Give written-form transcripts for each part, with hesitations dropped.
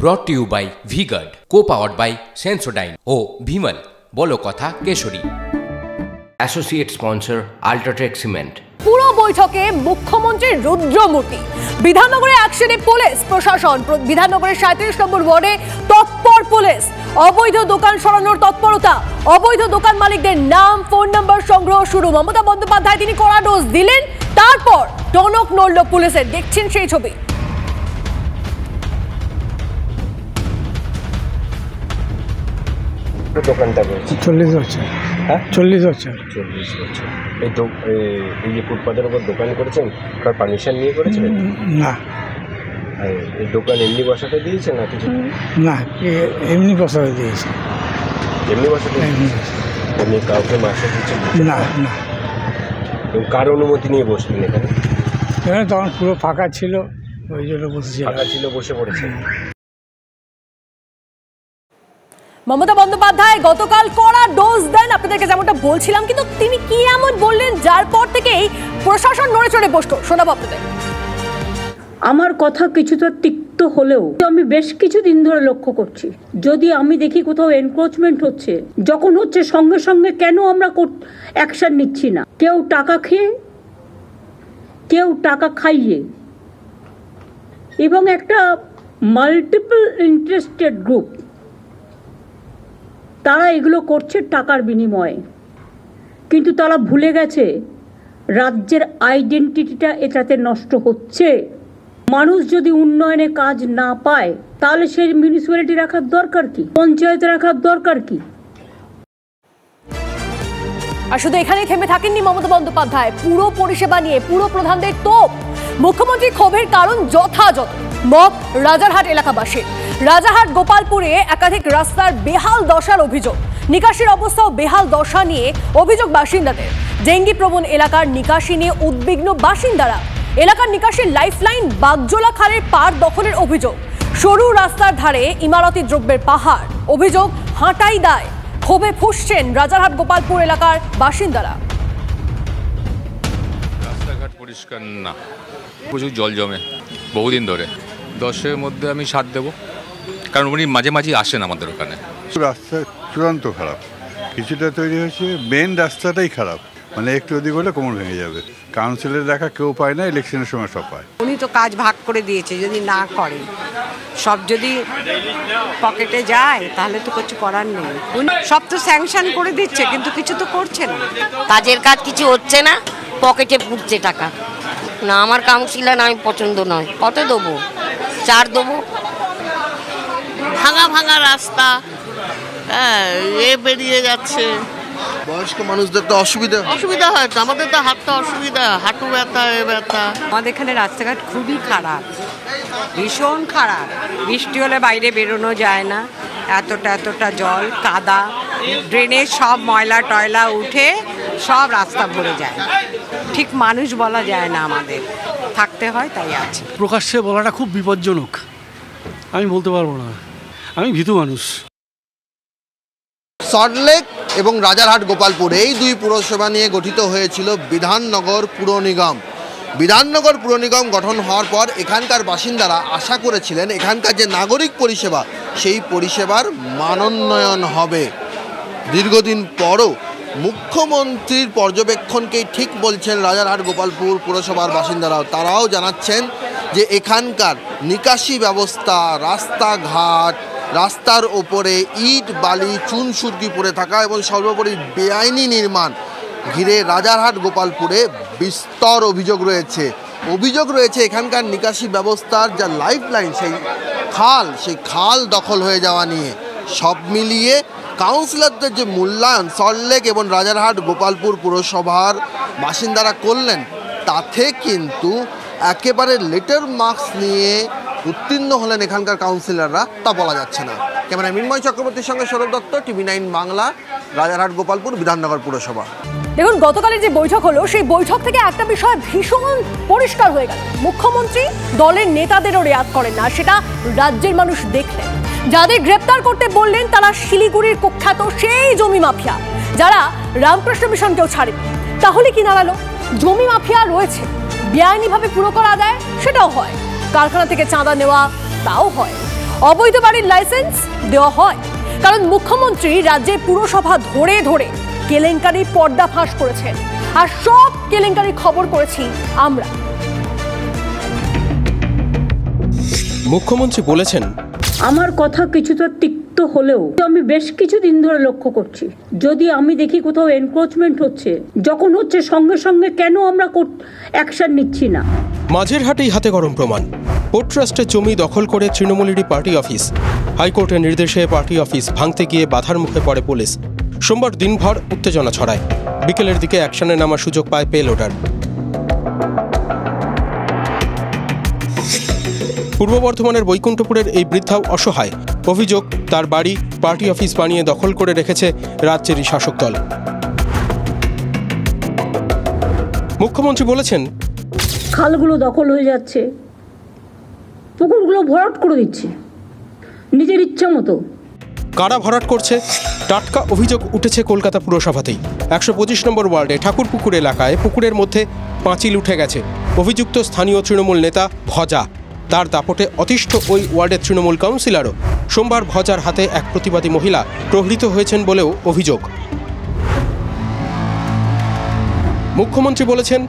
ব্রট to you by V Guard, co-powered by Sensodyne ও ভিমল বলো কথা Kesari. Associate sponsor UltraTech cement. পুরো বৈঠকে মুখ্যমন্ত্রীর রুদ্রমূর্তি। বিধাননগরে অ্যাকশনে পুলিশ প্রশাসন। বিধাননগরের 37 নম্বর ওয়ার্ডে তৎপর পুলিশ। অবৈধ দোকান সরানোর তৎপরতা। অবৈধ দোকান মালিকদের নাম, ফোন নাম্বার সংগ্রহ শুরু। মমতা বন্দ্যোপাধ্যায় তিনি কড়া ডোজ দিলেন, তারপর টনক নড়ল পুলিশের। দেখছেন সেই ছবি। দোকানটা রয়েছে 40 বছর। হ্যাঁ 40 বছর। 40 বছর। এই যে ফুটপাতের উপর দোকান করেছেন, তার পারমিশন নিয়ে করেছিলেন? না। এই দোকান এমনি বসাতে দিয়েছে না কিছু? না, এমনি বসাতে দিয়েছে। এমনি বসাতে এমনি কাউকে মাসে দিচ্ছে না? না। এবং কার অনুমতি নিয়ে বসলেন এখানে? এখানে তখন পুরো ফাঁকা ছিল, ওই জন্য বসেছিল। ফাঁকা ছিল, বসে পড়েছেন। মমতা বন্দ্যোপাধ্যায় গতকাল কড়া ডোজ দেন, আপনাদেরকে যেমনটা বলছিলাম, কিন্তু তিনি কি এমন বললেন যার পর থেকেই প্রশাসন নড়ে চড়ে বসতো? শোনাবো আপনাদের। আমার কথা কিছুটা তিক্ত হলেও আমি বেশ কিছুদিন ধরে লক্ষ্য করছি, যদি আমি দেখি কোথাও এনক্রোচমেন্ট হচ্ছে, যখন হচ্ছে সঙ্গে সঙ্গে কেন আমরা অ্যাকশন নিচ্ছি না? কেউ টাকা খেয়ে, কেউ টাকা খাইয়ে, এবং একটা মাল্টিপল ইন্টারেস্টেড গ্রুপ, তারা এগুলো করছে টাকার বিনিময়ে। কিন্তু তারা ভুলে গেছে রাজ্যের আইডেন্টিটিটা এটাতে নষ্ট হচ্ছে। মানুষ যদি উন্নয়নে কাজ না পায়, তাহলে সেই মিউনিসিপ্যালিটি রাখার দরকার কি? পঞ্চায়েত রাখার দরকার কি? আর শুধু এখানেই থেমে থাকেননি মমতা বন্দ্যোপাধ্যায়। পুরো পরিষেবা নিয়ে পুরো প্রধানদের তোপ। মুখ্যমন্ত্রী ক্ষোভের কারণ যথাযথ। মত রাজারহাট এলাকাবাসীর। রাজারহাট গোপালপুরে একাধিক রাস্তার বেহাল দশার অভিযোগ। নিকাশির অবস্থাও বেহাল দশা নিয়ে অভিযোগ বাসিন্দাদের। ডেঙ্গি প্রবণ এলাকার নিকাশি নিয়ে উদ্বিগ্ন বাসিন্দারা। এলাকার নিকাশির লাইফলাইন বাগজোলা খালের পাড় দখলের অভিযোগ। সরু রাস্তার ধারে ইমারতি দ্রব্যের পাহাড়। অভিযোগ হাঁটাই দায়। ক্ষোভে ফুঁসছেন রাজারহাট গোপালপুর এলাকার বাসিন্দারা। রাস্তাঘাট পরিষ্কার না, প্রচুর জল জমে বহুদিন ধরে। 10-এর মধ্যে আমি 7 দেবো, কারণ উনি মাঝে মাঝে আসেন আমাদের ওখানে। রাস্তা চূড়ান্ত খারাপ, কিছুটা তৈরি হয়েছে, মেন রাস্তাটাই খারাপ, মানে একটু ওদিক হলে কোমর ভেঙে যাবে। কাউন্সিলের দেখা কেউ পায় না, ইলেকশনের সময় সব পায়। উনি তো কাজ ভাগ করে দিয়েছে, যদি না করে, সব যদি পকেটে যায়, তাহলে তো কিছু করার নেই। উনি সব তো স্যাংশন করে দিচ্ছে, কিন্তু কিছু তো করছে না। কাজের কাজ কিছু হচ্ছে না, পকেটে পুড়ছে টাকা। না, আমার কাউন্সিলর আমি পছন্দ নয়। কত দেবো? 4 দেবো। ভাঙা ভাঙা রাস্তা, হ্যাঁ, বেরিয়ে যাচ্ছে। বয়স্ক মানুষদের তো অসুবিধা হয় তো, আমাদের তো হাতটা অসুবিধা, হাঁটু ব্যথা, এ ব্যথা। আমাদের এখানে রাস্তাঘাট খুবই খারাপ, ভীষণ খারাপ। বৃষ্টি হলে বাইরে বেরোনো যায় না, এতটা জল, কাদা, ড্রেনে সব ময়লা টয়লা উঠে সব রাস্তা ভরে যায়। ঠিক মানুষ বলা যায় না, আমাদের থাকতে হয়, তাই আছে। প্রকাশ্যে বলাটা খুব বিপজ্জনক, আমি বলতে পারবো না, আমি ভীতু মানুষ। সল্টলেক এবং রাজারহাট গোপালপুর এই দুই পুরসভা নিয়ে গঠিত হয়েছিল বিধাননগর পুর নিগম। বিধাননগর পুর নিগম গঠন হওয়ার পর এখানকার বাসিন্দারা আশা করেছিলেন এখানকার যে নাগরিক পরিষেবা, সেই পরিষেবার মানোন্নয়ন হবে। দীর্ঘদিন পরও মুখ্যমন্ত্রীর পর্যবেক্ষণকেই ঠিক বলছেন রাজারহাট গোপালপুর পুরসভার বাসিন্দারাও। তারাও জানাচ্ছেন যে এখানকার নিকাশি ব্যবস্থা, রাস্তাঘাট, রাস্তার ওপরে ইট বালি চুন সুরকি পড়ে থাকা এবং সর্বোপরি বেআইনি নির্মাণ ঘিরে রাজারহাট গোপালপুরে বিস্তর অভিযোগ রয়েছে এখানকার নিকাশি ব্যবস্থার যা লাইফলাইন, সেই খাল দখল হয়ে যাওয়া নিয়ে। সব মিলিয়ে কাউন্সিলরদের যে মূল্যায়ন সল্টলেক এবং রাজারহাট গোপালপুর পুরসভার বাসিন্দারা করলেন, তাতে কিন্তু একেবারে লেটার মার্কস নিয়ে উত্তীর্ণ হলেন এখানকার কাউন্সিলররা, তা বলা যাচ্ছে না। ক্যামেরায় মৃন্ময় চক্রবর্তীর সঙ্গে সৌরভ দত্ত, TV9 বাংলা, রাজারহাট গোপালপুর বিধাননগর পুরসভা। দেখুন, গতকালের যে বৈঠক হলো, সেই বৈঠক থেকে একটা বিষয় ভীষণ পরিষ্কার হয়ে গেল। মুখ্যমন্ত্রী দলের নেতাদেরও রেয়াত করেন না, সেটা রাজ্যের মানুষ দেখলেন। যাদের গ্রেপ্তার করতে বললেন তারা শিলিগুড়ির কুখ্যাত সেই জমি মাফিয়া, যারা রামকৃষ্ণ মিশনকেও ছাড়েনি। তাহলে কি দাঁড়ালো? জমি মাফিয়া রয়েছে, বেআইনিভাবে পুরো করা যায় সেটাও হয়, কারখানা থেকে চাঁদা নেওয়া তাও হয়। অবৈধ বাড়ির লাইসেন্স দেওয়া হয়, কারণ মুখ্যমন্ত্রী রাজ্যের পুরসভা ধরে ধরে কেলেঙ্কারির পর্দা ফাঁস করেছেন, আর সব কেলেঙ্কারির খবর করেছি আমরা। মুখ্যমন্ত্রী বলেছেন, আমার কথা কিছুটা তিক্ত হলেও আমি বেশ কিছুদিন ধরে লক্ষ্য করছি, যদি আমি দেখি কোথাও এনক্রোচমেন্ট হচ্ছে, যখন হচ্ছে সঙ্গে সঙ্গে কেন আমরা অ্যাকশন নিচ্ছি না। মাঝের হাটেই হাতে গরম প্রমাণ। পোর্ট ট্রাস্টের জমি দখল করে তৃণমূলেরই পার্টি অফিস। হাইকোর্টের নির্দেশে পার্টি অফিস ভাঙতে গিয়ে বাধার মুখে পড়ে পুলিশ। সোমবার দিনভর উত্তেজনা ছড়ায়। বিকেলের দিকে অ্যাকশনে নামার সুযোগ পায় পেলোডার। পূর্ব বর্ধমানের বৈকুণ্ঠপুরের এই বৃদ্ধাও অসহায়। অভিযোগ, তার বাড়ি পার্টি অফিস বানিয়ে দখল করে রেখেছে রাজ্যেরই শাসক দল। মুখ্যমন্ত্রী বলেছেন, খালগুলো দখল হয়ে যাচ্ছে, পুকুরগুলো ভরাট করে দিচ্ছে নিজের ইচ্ছা মতো। কারা ভরাট করছে? টাটকা অভিযোগ উঠেছে কলকাতা পুরসভাতেই। 125 নম্বর ওয়ার্ডে ঠাকুরপুকুর এলাকায় পুকুরের মধ্যে পাঁচিল উঠে গেছে। অভিযুক্ত স্থানীয় তৃণমূল নেতা ভজা। তার দাপটে অতিষ্ঠ ওই ওয়ার্ডের তৃণমূল কাউন্সিলরও। সোমবার ভজার হাতে এক প্রতিবাদী মহিলা প্রহৃত হয়েছেন বলেও অভিযোগ। মুখ্যমন্ত্রী বলেছেন,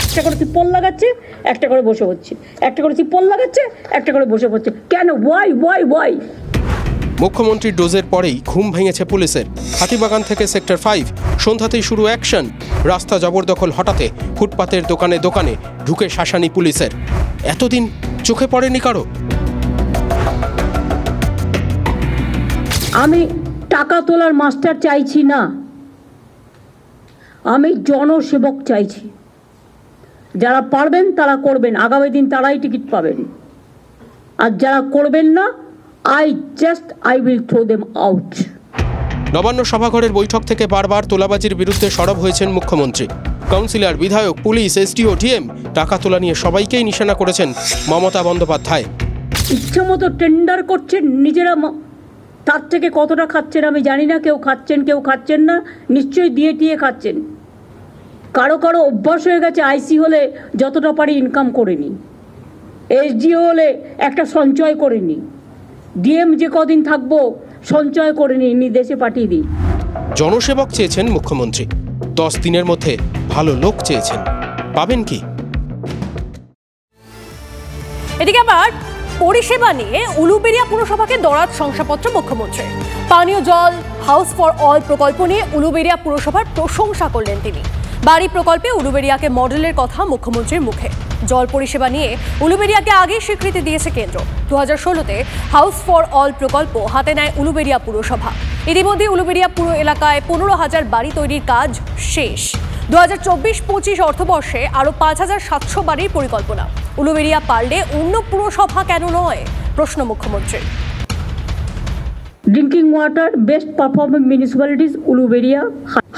একটা করে তিপ্পল লাগাচ্ছে, একটা করে বসে হচ্ছে, একটা করে তিপ্পল লাগাচ্ছে, একটা করে বসে পড়ছে। কেন? ওয়াই? মুখ্যমন্ত্রীর ডোজের পরেই ঘুম ভেঙেছে পুলিশের। হাতিবাগান থেকে সেক্টর 5 সন্ধ্যাতেই শুরু অ্যাকশন। রাস্তা জবরদখল হটাতে ফুটপাতের দোকানে দোকানে ঢুকে শাসানি পুলিশের। এতদিন চোখে পড়েনি কারো? আমি টাকা তোলার মাস্টার চাইছি না, আমি জনসেবক চাইছি। যারা পারবেন তারা করবেন, আগামী দিন তারাই টিকিট পাবেন। আর যারা করবেন না, I will throw them out. Nabanna সভাঘরের বৈঠক থেকে বারবার তোলাবাজির বিরুদ্ধে সরব হয়েছেন মুখ্যমন্ত্রী। কাউন্সিলর, বিধায়ক, পুলিশ, এসডিও, ডিএম টাকা তোলা নিয়ে সবাইকেই নিশানা করেছেন মমতা বন্দ্যোপাধ্যায়। ইচ্ছা মতো টেন্ডার করছেন নিজেরা, তার থেকে কতটা খাচ্ছেন আমি জানি না। কেউ খাচ্ছেন, কেউ খাচ্ছেন না, নিশ্চয়ই দিয়ে খাচ্ছেন। কারো অভ্যাস হয়ে গেছে আইসি হলে যতটা পারি ইনকাম করে নি, এসডিও হলে একটা সঞ্চয় করে নি, ডিএম যে কদিন থাকবো সঞ্চয় করে নিয়ে দেশে পাঠিয়ে দিই। জনসেবক চেয়েছেন মুখ্যমন্ত্রী, 10 দিনের মধ্যে ভালো লোক চেয়েছেন। পাবেন কি? এদিকে আবার পরিষেবা নিয়ে উলুবেড়িয়া পুরসভাকে দরাজ শংসাপত্র মুখ্যমন্ত্রী। পানীয় জল, হাউস ফর অল প্রকল্প নিয়ে উলুবেড়িয়া পুরসভার প্রশংসা করলেন তিনি। বাড়ি প্রকল্পে উলুবেড়িয়াকে মডেলের কথা মুখ্যমন্ত্রীর মুখে। জল পরিষেবা নিয়ে উলুবেড়িয়াকে আগেই স্বীকৃতি দিয়েছে কেন্দ্র। 2016-তে হাউস ফর অল প্রকল্প হাতে নেয় উলুবেড়িয়া পুরসভা। ইতিমধ্যে উলুবেড়িয়া পুরো এলাকায় 15,000 বাড়ি তৈরির কাজ শেষ। 2024-25 অর্থবর্ষে আরও 5,700 বাড়ির পরিকল্পনা। উলুবেড়িয়া পারলে অন্য পুরসভা কেন নয়, প্রশ্ন মুখ্যমন্ত্রীর। Drinking water, best performing municipalities Uluberia.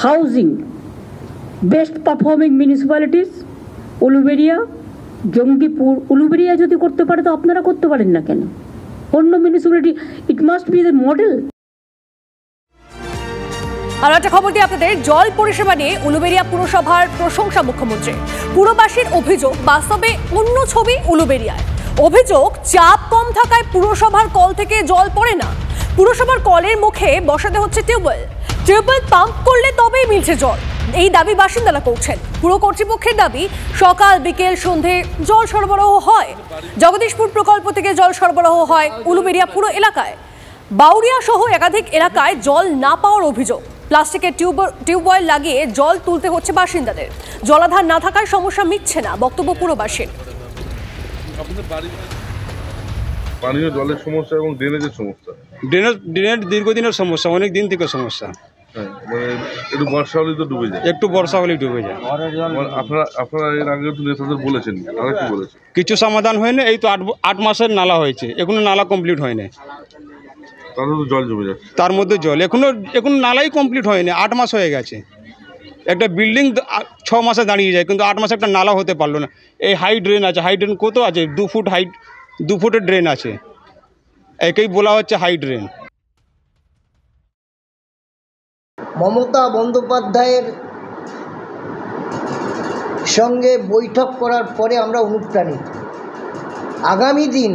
Housing, best performing municipalities Uluberia, Jangipur. Uluberia যদি করতে পারে তো আপনারা করতে পারেন না কেন? অন্য municipality, it must be the model. আর একটা খবর দিয়ে আপনাদের, জল পরিষেবা নিয়ে উলুবেড়িয়া পুরসভার প্রশংসা মুখ্যমন্ত্রী। পুরবাসীর অভিযোগ, বাস্তবে অন্য ছবি উলুবেড়িয়ায়। অভিযোগ, চাপ কম থাকায় পুরসভার কল থেকে জল পড়ে না। পুরসভার কলের মুখে বসাতে হচ্ছে টিউবওয়েল পাম্প করলে তবেই মিলছে জল। এই দাবি বাসিন্দারা করছেন। পুর কর্তৃপক্ষের দাবি, সকাল বিকেল সন্ধে জল সরবরাহ হয়। জগদীশপুর প্রকল্প থেকে জল সরবরাহ হয় উলুবেড়িয়া পুরো এলাকায়। বাউরিয়া সহ একাধিক এলাকায় জল না পাওয়ার অভিযোগ। প্লাস্টিকের টিউবওয়েল লাগিয়ে জল তুলতে হচ্ছে বাসিন্দাদের। জলাধার না থাকায় সমস্যা মিটছে না, বক্তব্য পুরবাসীর। পানীয় জলের সমস্যা এবং ড্রেনেজের সমস্যা। ড্রেনেজ দীর্ঘদিনের সমস্যা, অনেক দিন থেকে সমস্যা। হ্যাঁ, মানে একটু বর্ষা হলেই তো ডুবে যায়। একটু বর্ষা হলেই ডুবে যায়। আপনারা এর আগে একটু নেতাদের বলেছেন, তারা কি বলেছে? কিছু সমাধান হয়নি। এই তো 8 মাসের নালা হয়েছে, এখনো নালা কমপ্লিট হয়নি। তাহলে তো জল জমে যাচ্ছে তার মধ্যে জল। এখন নালাই কমপ্লিট হয়নি, 8 মাস হয়ে গেছে। একটা বিল্ডিং 6 মাসে দাঁড়িয়ে যায়, কিন্তু 8 মাসে একটা নালা হতে পারলো না। এই হাই ড্রেন আছে, হাই ড্রেন কত আছে? 2 ফুট হাইট, 2 ফুটের ড্রেন আছে, একেই বলা হচ্ছে হাই ড্রেন। মমতা বন্দ্যোপাধ্যায়ের সঙ্গে বৈঠক করার পরে আমরা অনুপ্রাণিত। আগামী দিন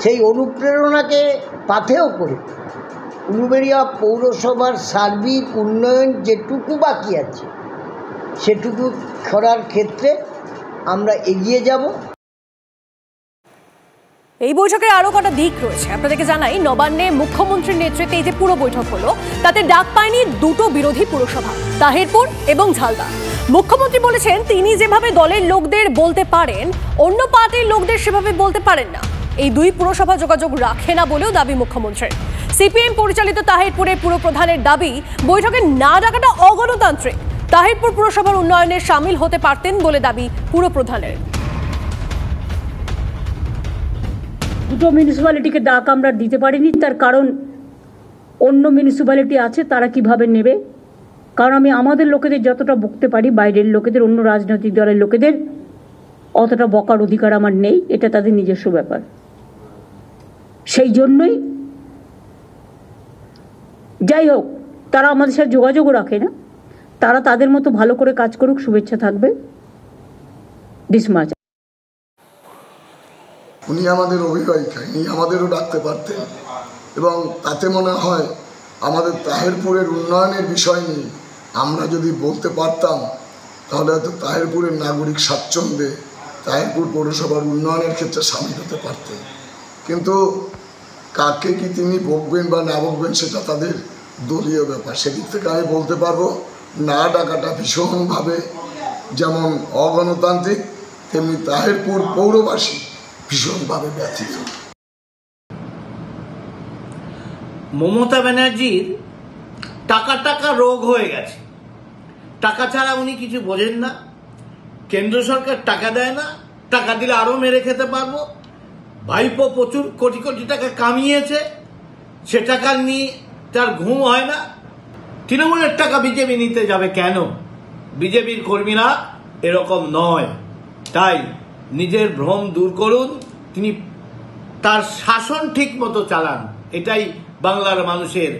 সেই অনুপ্রেরণাকে পাথেয় করে উলুবেড়িয়া পৌরসভার সার্বিক উন্নয়ন যেটুকু বাকি আছে সেটুকু করার ক্ষেত্রে আমরা এগিয়ে যাব। এই বৈঠকের আরো কটা দিক রয়েছে আপনাদেরকে জানাই। নবান্নে মুখ্যমন্ত্রীর নেতৃত্বে এই যে পুরো বৈঠক হলো তাতে ডাক পায়নি দুটো বিরোধী পুরসভা, তাহিরপুর এবং ঝালদা। মুখ্যমন্ত্রী বলেছেন তিনি যেভাবে দলের লোকদের বলতে পারেন অন্য পার্টির লোকদের সেভাবে বলতে পারেন না। এই দুই পুরসভা যোগাযোগ রাখে না বলেও দাবি মুখ্যমন্ত্রীর। সিপিএম পরিচালিত তাহিরপুরের পুরপ্রধানের দাবি বৈঠকে না ডাকাটা অগণতান্ত্রিক। তাহিরপুর পুরসভার উন্নয়নে সামিল হতে পারতেন বলে দাবি পুরপ্রধানের। দুটো মিউনিসিপ্যালিটিকে ডাক আমরা দিতে পারিনি, তার কারণ অন্য মিউনিসিপ্যালিটি আছে, তারা কিভাবে নেবে। কারণ আমি আমাদের লোকেদের যতটা বকতে পারি বাইরের লোকেদের, অন্য রাজনৈতিক দলের লোকেদের অতটা বকার অধিকার আমার নেই, এটা তাদের নিজস্ব ব্যাপার। সেই জন্যই যাই হোক, তারা আমাদের সাথে যোগাযোগও রাখে না, তারা তাদের মতো ভালো করে কাজ করুক, শুভেচ্ছা থাকবে। ডিসমার্চ উনি আমাদের অভিভাবিকা, ইনি আমাদেরও ডাকতে পারতেন এবং তাতে মনে হয় আমাদের তাহিরপুরের উন্নয়নের বিষয় নিয়ে আমরা যদি বলতে পারতাম তাহলে হয়তো তাহিরপুরের নাগরিক স্বাচ্ছন্দ্যে তাহিরপুর পৌরসভার উন্নয়নের ক্ষেত্রে সামিল হতে পারতেন। কিন্তু কাকে কি তিনি বকবেন বা না বকবেন সেটা তাদের দলীয় ব্যাপার। সেদিক থেকে আমি বলতে পারবো না ডাকাটা ভীষণভাবে যেমন অগণতান্ত্রিক, তেমনি তাহিরপুর পৌরবাসী ভীষণভাবে ব্যথিত। মমতা ব্যানার্জির টাকা রোগ হয়ে গেছে। টাকা ছাড়া উনি কিছু বোঝেন না। কেন্দ্র সরকার টাকা দেয় না, টাকা দিলে আরো মেরে খেতে পারবো। ভাইপো প্রচুর কোটি কোটি টাকা কামিয়েছে, সে টাকা নিয়ে তার ঘুম হয় না। তৃণমূলের টাকা বিজেপি নিতে যাবে কেন? বিজেপির কর্মীরা এরকম নয়। তাই নিজের ভ্রম দূর করুন, তিনি তার শাসন ঠিক মতো চালান, এটাই বাংলার মানুষের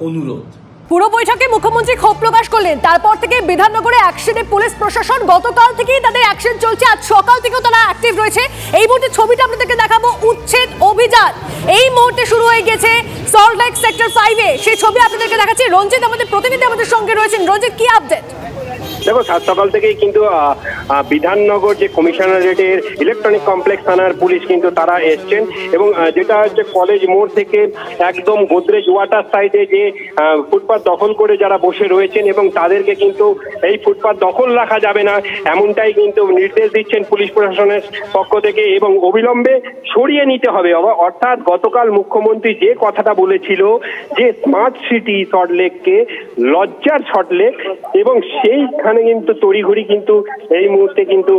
অনুরোধ। পুরো বৈঠকে মুখ্যমন্ত্রী ক্ষোভ প্রকাশ করলেন। তারপর থেকে বিধাননগরে অ্যাকশনে পুলিশ প্রশাসন। গতকাল থেকেই তাদের অ্যাকশন চলছে, আজ সকাল থেকেও তারা অ্যাক্টিভ রয়েছে। এই মুহূর্তে ছবিটা আপনাদেরকে দেখাবো, উচ্ছেদ অভিযান এই মুহূর্তে শুরু হয়ে গেছে সল্টলেক সেক্টর 5-এ। সেই ছবি আপনাদেরকে দেখাচ্ছি। রঞ্জিত আমাদের প্রতিনিধি আমাদের সঙ্গে রয়েছেন। রঞ্জিত, কি আপডেট? দেখো, সাত সকাল থেকেই কিন্তু বিধাননগর যে কমিশনারেটের ইলেকট্রনিক কমপ্লেক্স থানার পুলিশ কিন্তু তারা এসছেন এবং যেটা হচ্ছে কলেজ মোড় থেকে একদম গোদরেজ ওয়াটার সাইডে যে ফুটপাত দখল করে যারা বসে রয়েছেন এবং তাদেরকে কিন্তু এই ফুটপাত দখল রাখা যাবে না এমনটাই কিন্তু নির্দেশ দিচ্ছেন পুলিশ প্রশাসনের পক্ষ থেকে এবং অবিলম্বে সরিয়ে নিতে হবে। অর্থাৎ গতকাল মুখ্যমন্ত্রী যে কথাটা বলেছিল যে স্মার্ট সিটি সল্টলেককে লজ্জার সল্টলেক, এবং সেইখানে কিন্তু তড়িঘড়ি কিন্তু এই মুহূর্তে কিন্তু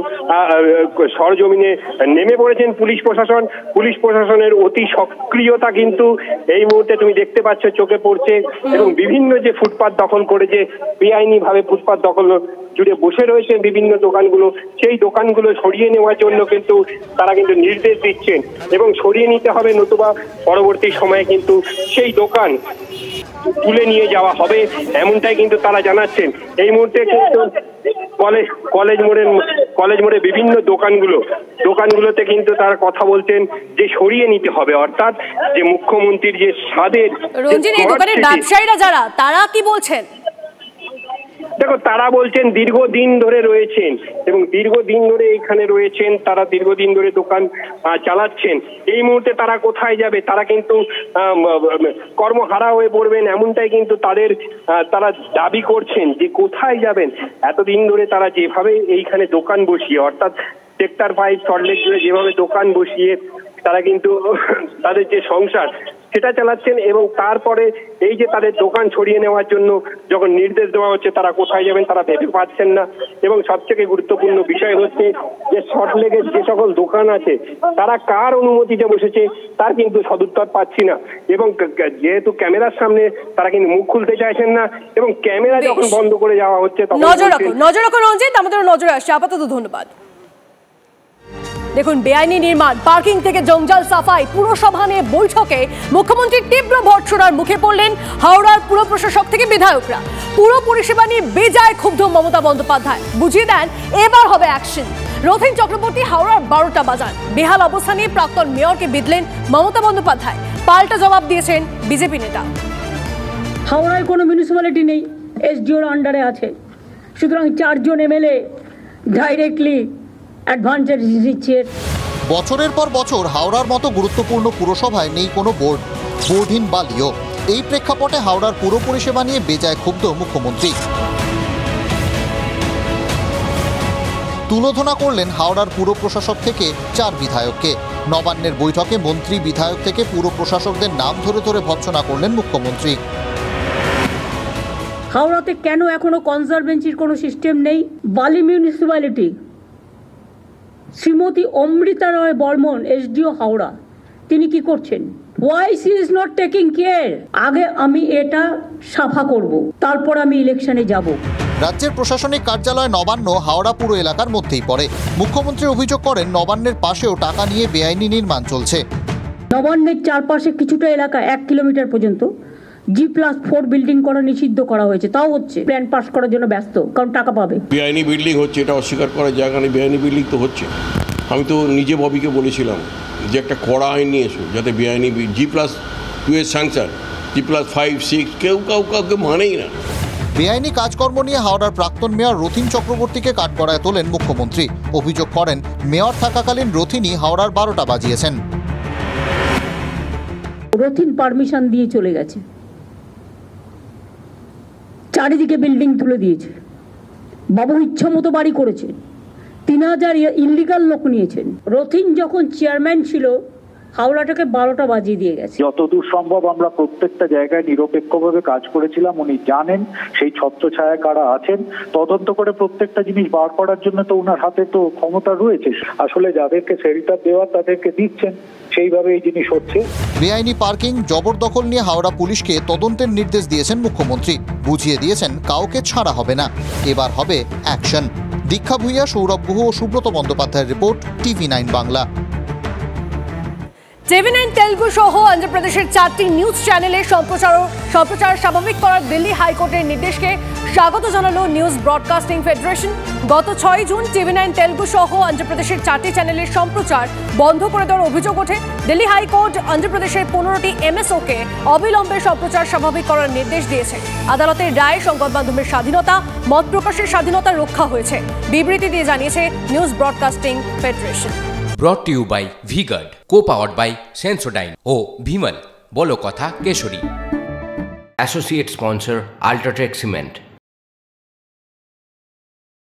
সরজমিনে নেমে পড়েছেন পুলিশ প্রশাসন। পুলিশ প্রশাসনের অতি সক্রিয়তা কিন্তু এই মুহূর্তে তুমি দেখতে পাচ্ছ, চোখে পড়ছে। এবং বিভিন্ন যে ফুটপাত দখল করেছে, বেআইনি ভাবে ফুটপাত দখল জুড়ে বসে রয়েছেন বিভিন্ন দোকানগুলো, সেই দোকানগুলো সরিয়ে নেওয়ার জন্য কিন্তু তারা কিন্তু নির্দেশ দিচ্ছেন এবং সরিয়ে নিতে হবে, নতুবা পরবর্তী সময়ে কিন্তু সেই দোকান তুলে নিয়ে যাওয়া হবে, এমনটাই কিন্তু তারা জানাচ্ছেন। এই মুহূর্তে কিন্তু কলেজ মোড়ে বিভিন্ন দোকানগুলোতে কিন্তু তারা কথা বলছেন যে সরিয়ে নিতে হবে। অর্থাৎ যে মুখ্যমন্ত্রীর যে স্বাদের দোকানের ব্যবসায়ীরা যারা, তারা কি বলছেন? দেখো, তারা বলছেন দীর্ঘদিন ধরে রয়েছেন এবং দীর্ঘদিন ধরে এখানে রয়েছেন, তারা দীর্ঘদিন ধরে দোকান চালাচ্ছেন। এই মুহূর্তে তারা কোথায় যাবে? তারা কিন্তু কর্মহারা হয়ে পড়বেন, এমনটাই কিন্তু তারা দাবি করছেন যে কোথায় যাবেন। এতদিন ধরে তারা যেভাবে এইখানে দোকান বসিয়ে, অর্থাৎ সেক্টর 5 সল্টলেক জুড়ে যেভাবে দোকান বসিয়ে তারা কিন্তু তাদের যে সংসার সেটা চালাচ্ছেন, এবং তারপরে এই যে তাদের দোকান ছড়িয়ে নেওয়ার জন্য যখন নির্দেশ দেওয়া হচ্ছে, তারা কোথায় যাবেন তারা ভেবে পাচ্ছেন না। এবং সবথেকে গুরুত্বপূর্ণ বিষয় হচ্ছে যে সল্টলেকের যে সকল দোকান আছে তারা কার অনুমতিতে বসেছে তার কিন্তু সদুত্তর পাচ্ছি না। এবং যেহেতু ক্যামেরার সামনে তারা কিন্তু মুখ খুলতে চাইছেন না, এবং ক্যামেরা যখন বন্ধ করে যাওয়া হচ্ছে তখন নজর রাখুন রঞ্জিত, আমাদের নজরে আসছে। আপাতত ধন্যবাদ। দেখুন, বেআইনি নির্মাণ, পার্কিং থেকে জঞ্জাল সাফাই, পুরসভা নিয়ে বৈঠকে মুখ্যমন্ত্রীর তীব্র ভর্ৎসনার মুখে পড়লেন হাওড়ার পুর প্রশাসক থেকে বিধায়করা। পুরো পরিষেবা নিয়ে বেজায় ক্ষুব্ধ মমতা বন্দ্যোপাধ্যায় বুঝিয়ে দেন এবার হবে অ্যাকশন। রথীন চক্রবর্তী হাওড়ার 12টা বাজার বেহাল অবস্থা নিয়ে প্রাক্তন মেয়রকে বিধলেন মমতা বন্দ্যোপাধ্যায়। পাল্টা জবাব দিয়েছেন বিজেপি নেতা। হাওড়ায় কোনো মিউনিসিপ্যালিটি নেই, এসডিওর আন্ডারে আছে, সুতরাং 4 জন এমএলএ ডাইরেক্টলি অ্যাডভান্টেজ দিচ্ছে। বছরের পর বছর হাওড়ার মতো গুরুত্বপূর্ণ পুরসভায় নেই কোনো বোর্ডহীন বালিও। এই প্রেক্ষাপটে হাওড়ার পুর পরিষেবা নিয়ে বেজায় ক্ষুব্ধ মুখ্যমন্ত্রী। তুলোধনা করলেন হাওড়ার পুর প্রশাসক থেকে 4 বিধায়ককে। নবান্নের বৈঠকে মন্ত্রী বিধায়ক থেকে পুর প্রশাসকদের নাম ধরে ধরে ভৎসনা করলেন মুখ্যমন্ত্রী। হাওড়াতে কেন এখনো কনজারভেন্সির কোনো সিস্টেম নেই? বালি মিউনিসিপ্যালিটি, শ্রীমতী অমৃতা রয় বর্মন, এসডিও হাওড়া, তিনি কি করছেন? Why she is not taking care? আগে আমি এটা সাফা করব, তারপর আমি ইলেকশনে যাব। রাজ্যের প্রশাসনিক কার্যালয় নবান্ন হাওড়া পুর এলাকার মধ্যেই পড়ে। মুখ্যমন্ত্রী অভিযোগ করেন নবান্নের পাশেও টাকা নিয়ে বেআইনি নির্মাণ চলছে। নবান্নের চারপাশে কিছুটা এলাকা 1 কিলোমিটার পর্যন্ত G+4 বিল্ডিং করা নিষিদ্ধ করা হয়েছে, তাও হচ্ছে। প্ল্যান পাস করার জন্য ব্যস্ত, কারণ টাকা পাবে। বেআইনি বিল্ডিং হচ্ছে, এটা অস্বীকার করার জায়গা নেই। বেআইনি বিল্ডিং তো হচ্ছে। আমি তো নিজে ববিকে বলেছিলাম যে একটা কড়া আইন নিয়ে এসো, যাতে বেআইনি G+2 এর স্যাংশন, G+5, 6 কেউ কাউকে মানেই না। বেআইনি কাজকর্ম নিয়ে হাওড়ার প্রাক্তন মেয়র রথীন চক্রবর্তীকে কাঠগড়ায় তোলেন মুখ্যমন্ত্রী। অভিযোগ করেন মেয়র থাকাকালীন রথীনই হাওড়ার 12টা বাজিয়েছেন। রথীন পারমিশন দিয়ে চলে গেছে, চারিদিকে বিল্ডিং তুলে দিয়েছে, বাবু ইচ্ছা মতো বাড়ি করেছে, 3000 ইনলিগাল লোক নিয়েছেন। রথীন যখন চেয়ারম্যান ছিল হাওড়াটাকে 12টা বাজিয়ে দিয়ে গেছে। যতদূর সম্ভব আমরা প্রত্যেকটা জায়গায় নিরপেক্ষভাবে কাজ করেছিলাম। উনি জানেন সেই ছত্রছায়া কারা আছেন, তদন্ত করে প্রত্যেকটা জিনিস বার করার জন্য তো ওনার হাতে তো ক্ষমতা রয়েছে। আসলে যাদেরকে শেল্টার দেওয়া তাদেরকে দিচ্ছেন, সেইভাবে এই জিনিস হচ্ছে। বেআইনি পার্কিং, জবরদখল নিয়ে হাওড়া পুলিশকে তদন্তের নির্দেশ দিয়েছেন মুখ্যমন্ত্রী। বুঝিয়ে দিয়েছেন কাউকে ছাড়া হবে না, এবার হবে অ্যাকশন। দীক্ষা ভূঁইয়া, সৌরভ গুহ ও সুব্রত বন্দ্যোপাধ্যায়ের report, TV9 Bangla. TV9 Telugu সহ অন্ধ্রপ্রদেশের 4টি নিউজ চ্যানেলে সম্প্রচার স্বাভাবিক করার দিল্লি হাইকোর্টের নির্দেশকে স্বাগত জানালো নিউজ ব্রডকাস্টিং ফেডারেশন। গত 6 জুন TV9 তেলুগু সহ অন্ধ্রপ্রদেশের 4টি চ্যানেলের সম্প্রচার বন্ধ করে দেওয়ার অভিযোগ ওঠে। দিল্লি হাইকোর্ট অন্ধ্রপ্রদেশের 15টি MSOকে অবিলম্বে সম্প্রচার স্বাভাবিক করার নির্দেশ দিয়েছে। আদালতের রায়ে সংবাদ মাধ্যমের স্বাধীনতা, মত প্রকাশের স্বাধীনতা রক্ষা হয়েছে, বিবৃতি দিয়ে জানিয়েছে news broadcasting federation. Brought to you by V-Guard, co-powered by Sensodyne ও Bhimal, বলো কথা Keshari. Associate sponsor Ultratech Cement।